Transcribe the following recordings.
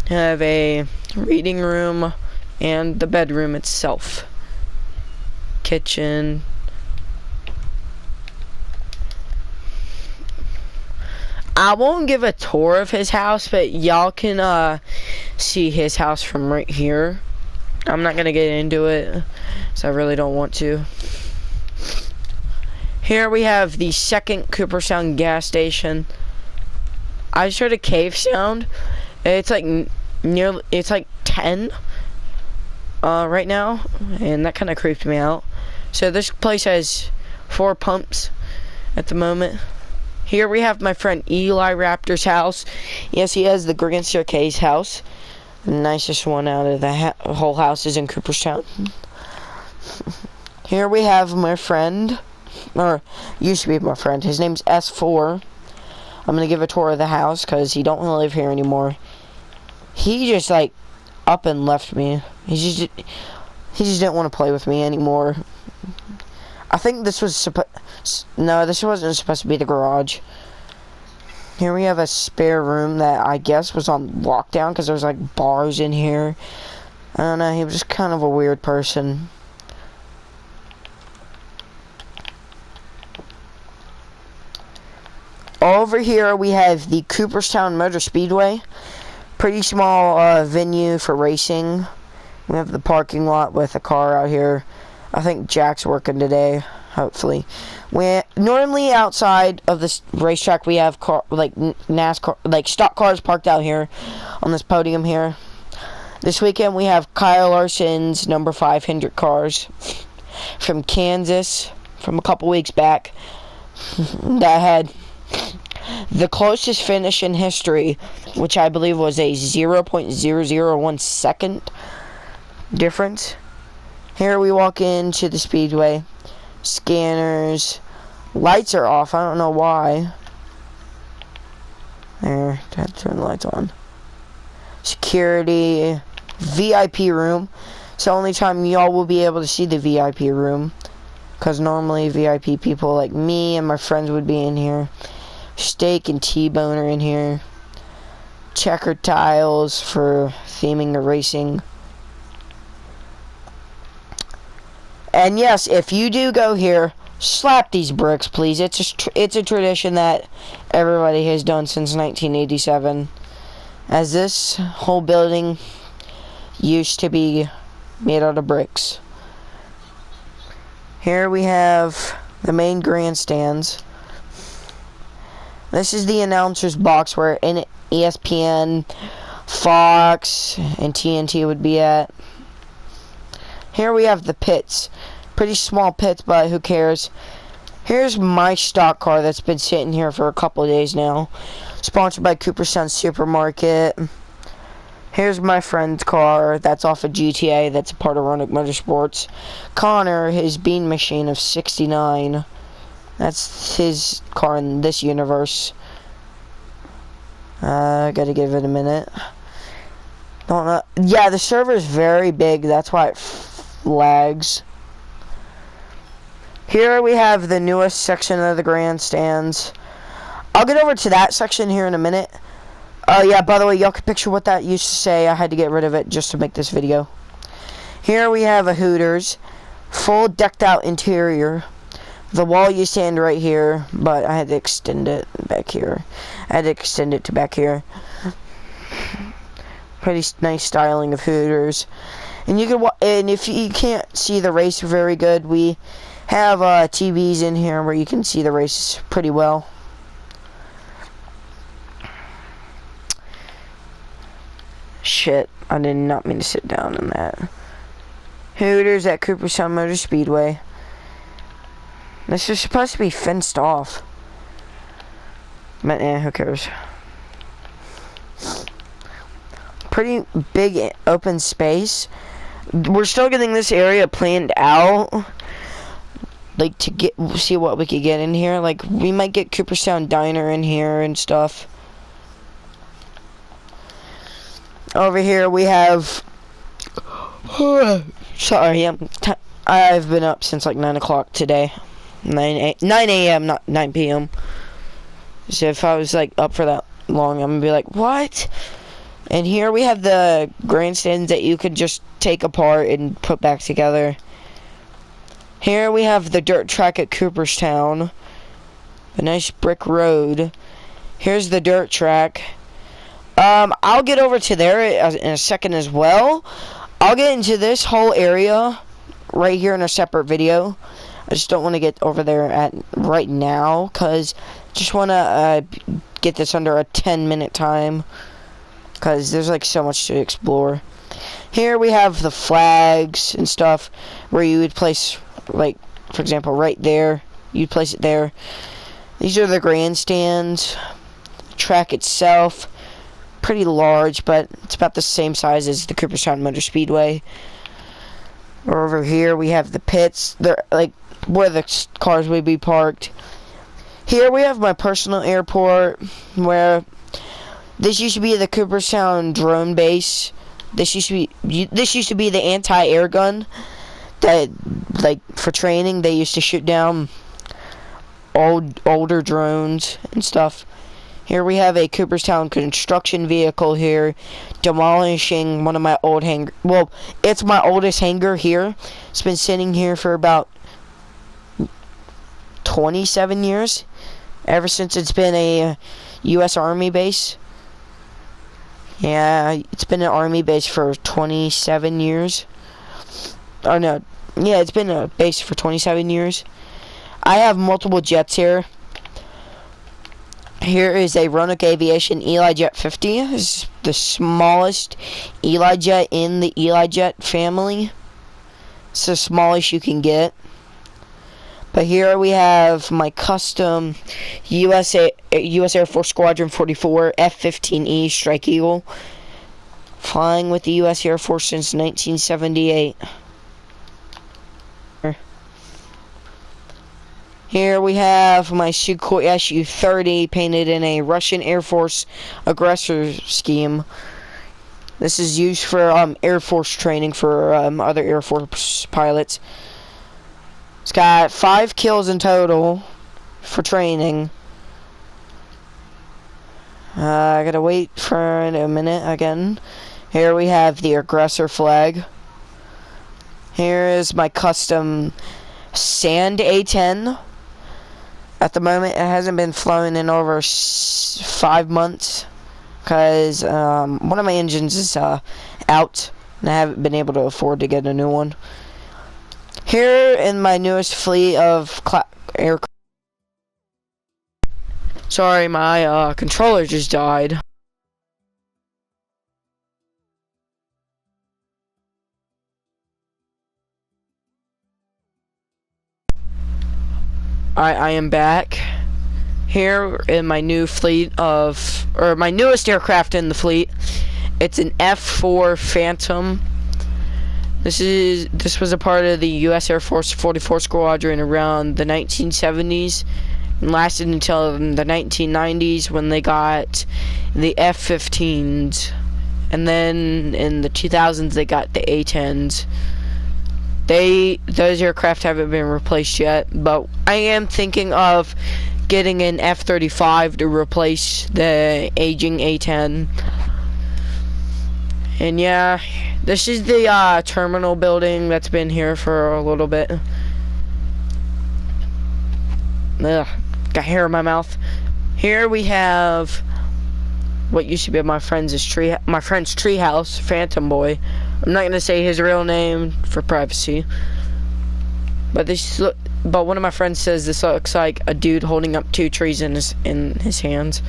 have a reading room and the bedroom itself. Kitchen. I won't give a tour of his house, but y'all can see his house from right here. I'm not gonna get into it, so I really don't want to. Here we have the second Cooperstown gas station. I just heard a cave sound. It's like it's like 10 right now, and that kind of creeped me out. So this place has 4 pumps at the moment. Here we have my friend Eli Raptor's house. Yes, he has the Grand Staircase house. The nicest one out of the whole house is in Cooperstown. Here we have my friend, or used to be my friend. His name's S4. I'm going to give a tour of the house because he don't live here anymore. He just like up and left me. He just didn't want to play with me anymore. I think this was no, this wasn't supposed to be the garage. Here we have a spare room that I guess was on lockdown because there's like bars in here. I don't know, he was just kind of a weird person. Over here we have the Cooperstown Motor Speedway. Pretty small venue for racing. We have the parking lot with a car out here. I think Jack's working today, hopefully. Normally outside of this racetrack we have NASCAR, like stock cars parked out here on this podium here. This weekend we have Kyle Larson's number 5 Hendrick cars from Kansas from a couple weeks back that had the closest finish in history, which I believe was a 0.001 second difference. Here we walk into the speedway. Scanners. Lights are off. I don't know why. There. Had to turn the lights on. Security. VIP room. It's the only time y'all will be able to see the VIP room. Because normally VIP people like me and my friends would be in here. Steak and T-bone are in here. Checkered tiles for theming the racing. And yes, if you do go here, slap these bricks, please. It's a tradition that everybody has done since 1987. As this whole building used to be made out of bricks. Here we have the main grandstands. This is the announcer's box where ESPN, Fox, and TNT would be at. Here we have the pits. Pretty small pits, but who cares? Here's my stock car that's been sitting here for a couple of days now. Sponsored by Cooperstown Supermarket. Here's my friend's car that's off of GTA that's a part of Roanoke Motorsports. Connor, his bean machine of 69. That's his car in this universe. Gotta give it a minute. Don't know. Yeah, the server is very big. That's why it lags. Here we have the newest section of the grandstands. I'll get over to that section here in a minute. Yeah, by the way, y'all can picture what that used to say. I had to get rid of it just to make this video. Here we have a Hooters. Full decked out interior. The wall you stand right here, but I had to extend it back here. I had to extend it to back here. Pretty nice styling of Hooters. And you can, and if you can't see the race very good, we have TVs in here where you can see the races pretty well. Shit, I did not mean to sit down on that. Hooters at Cooperstown Motor Speedway. This is supposed to be fenced off. But who cares? Pretty big open space. We're still getting this area planned out. Like to see what we could get in here. Like we might get Cooperstown Diner in here and stuff. Over here we have. Sorry, I've been up since like 9 o'clock today. 9 a.m. not 9 p.m. So if I was like up for that long, I'm gonna be like, what? And here we have the grandstands that you could just take apart and put back together. Here we have the dirt track at Cooperstown. A nice brick road. Here's the dirt track. I'll get over to there in a second as well. I'll get into this whole area right here in a separate video. I just don't want to get over there right now, because I just want to get this under a 10-minute time, because there's like so much to explore. Here we have the flags and stuff where you would place, like, for example, right there. You'd place it there. These are the grandstands. The track itself, pretty large, but it's about the same size as the Cooperstown Motor Speedway. Over here we have the pits. They're like where the cars would be parked. Here we have my personal airport, where this used to be the Cooperstown drone base. This used to be the anti-air gun that, like, for training they used to shoot down older drones and stuff. Here we have a Cooperstown construction vehicle here, demolishing one of my old hangar. Well, it's my oldest hangar here. It's been sitting here for about 27 years, ever since it's been a U.S. Army base. Yeah, it's been an Army base for 27 years. Oh no, yeah, it's been a base for 27 years. I have multiple jets here. Here is a Roanoke Aviation Eli Jet 50. This is the smallest Eli Jet in the Eli Jet family. It's the smallest you can get. But here we have my custom U.S. Air Force Squadron 44 F-15E Strike Eagle, flying with the U.S. Air Force since 1978. Here we have my Sukhoi Su-30 painted in a Russian Air Force aggressor scheme. This is used for Air Force training for other Air Force pilots. It's got 5 kills in total for training. I gotta wait for a minute again. Here we have the aggressor flag. Here is my custom Sand A-10. At the moment, it hasn't been flown in over 5 months, because one of my engines is out, and I haven't been able to afford to get a new one. Here in my newest fleet of aircraft. Sorry, my controller just died. I am back here in my new fleet or my newest aircraft in the fleet. It's an F-4 Phantom. This was a part of the U.S. Air Force 44 Squadron around the 1970s and lasted until the 1990s when they got the F-15s, and then in the 2000s they got the A-10s. Those aircraft haven't been replaced yet, but I am thinking of getting an F-35 to replace the aging A-10. And yeah, this is the terminal building that's been here for a little bit. Ugh, got hair in my mouth. Here we have what used to be my friend's treehouse, Phantom Boy. I'm not gonna say his real name for privacy, but one of my friends says this looks like a dude holding up 2 trees in his hands.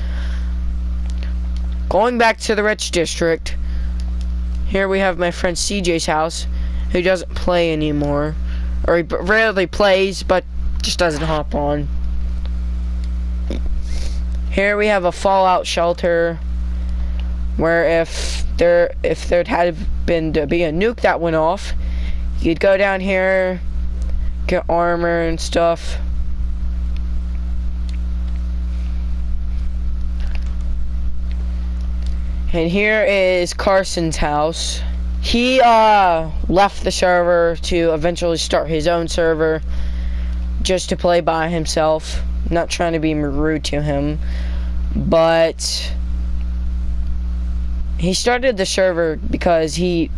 Going back to the rich district, here we have my friend CJ's house, who doesn't play anymore, or he rarely plays, but just doesn't hop on. Here we have a fallout shelter, where if there had been to be a nuke that went off, you'd go down here, get armor and stuff. And here is Carson's house. He left the server to eventually start his own server, just to play by himself. Not trying to be rude to him, but He started the server because he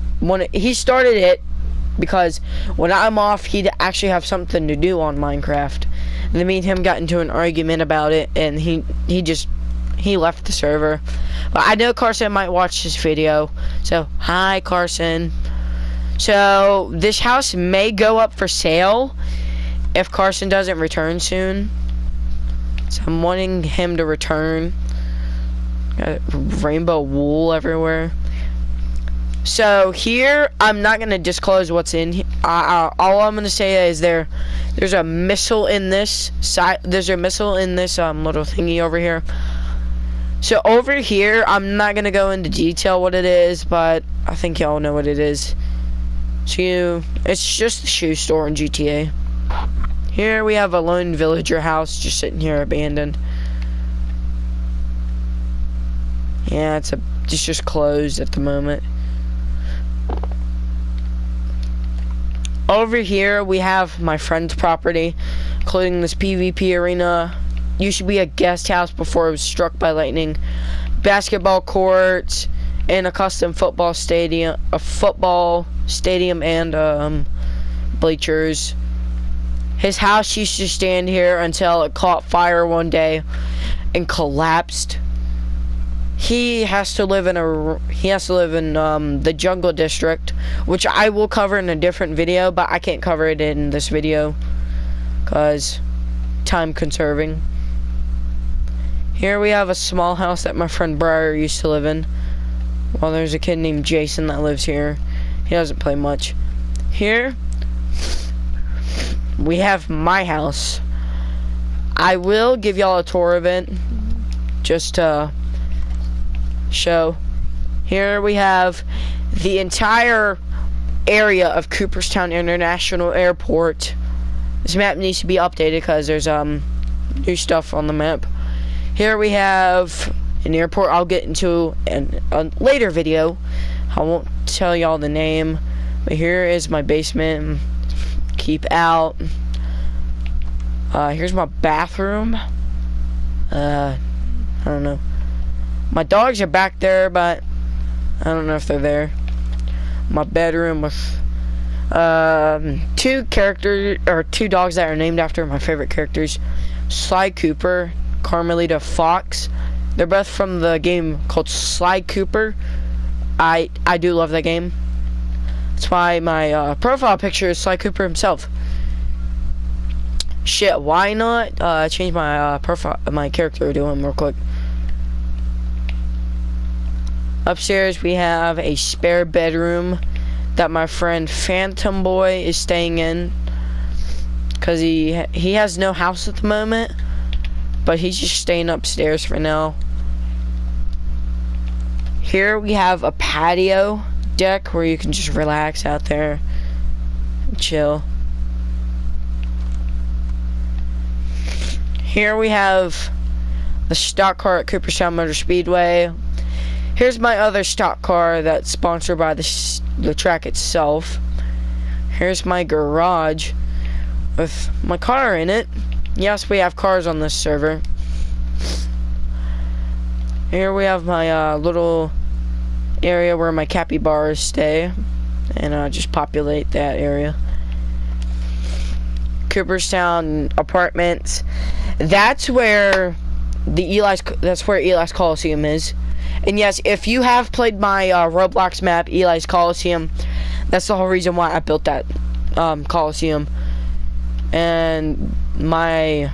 started it because when I'm off, he'd actually have something to do on Minecraft. And then me and him got into an argument about it, and he left the server. But I know Carson might watch this video, so hi Carson. So this house may go up for sale if Carson doesn't return soon. So I'm wanting him to return. Got rainbow wool everywhere. So here, I'm not gonna disclose what's in here. All I'm gonna say is there's a missile in this side. There's a missile in this little thingy over here. So over here, I'm not gonna go into detail what it is, but I think y'all know what it is. So it's just the shoe store in GTA. Here we have a lone villager house just sitting here abandoned. Yeah, it's just closed at the moment. Over here we have my friend's property, including this PvP arena. Used to be a guest house before it was struck by lightning. Basketball courts and a custom football stadium, and bleachers. His house used to stand here until it caught fire one day and collapsed. He has to live in the jungle district, which I will cover in a different video, but I can't cover it in this video because time conserving. Here we have a small house that my friend Briar used to live in. Well, there's a kid named Jason that lives here. He doesn't play much. Here we have my house. I will give y'all a tour of it just to show. Here we have the entire area of Cooperstown International Airport. This map needs to be updated because there's new stuff on the map. Here we have an airport I'll get into in a later video. I won't tell y'all the name, but here is my basement. Keep out. Here's my bathroom. I don't know. My dogs are back there, but I don't know if they're there. My bedroom with two dogs that are named after my favorite characters, Sly Cooper, Carmelita Fox. They're both from the game called Sly Cooper. I do love that game. That's why my profile picture is Sly Cooper himself. Shit, why not change my my character to him real quick. Upstairs we have a spare bedroom that my friend Phantom Boy is staying in because he has no house at the moment, but he's just staying upstairs for now. Here we have a patio deck where you can just relax out there and chill. Here we have the stock car at Cooperstown Motor Speedway. Here's my other stock car that's sponsored by the track itself. Here's my garage with my car in it. Yes, we have cars on this server. Here we have my little area where my capybaras stay, and just populate that area. Cooperstown apartments. That's where Eli's Coliseum is. And yes, if you have played my Roblox map, Eli's Coliseum, that's the whole reason why I built that Coliseum. And my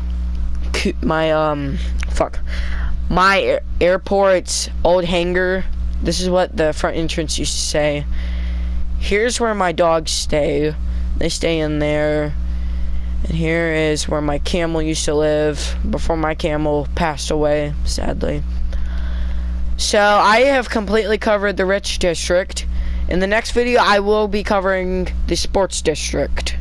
airport's old hangar. This is what the front entrance used to say. Here's where my dogs stay. They stay in there. And here is where my camel used to live before my camel passed away, sadly. So I have completely covered the rich district. In the next video, I will be covering the sports district.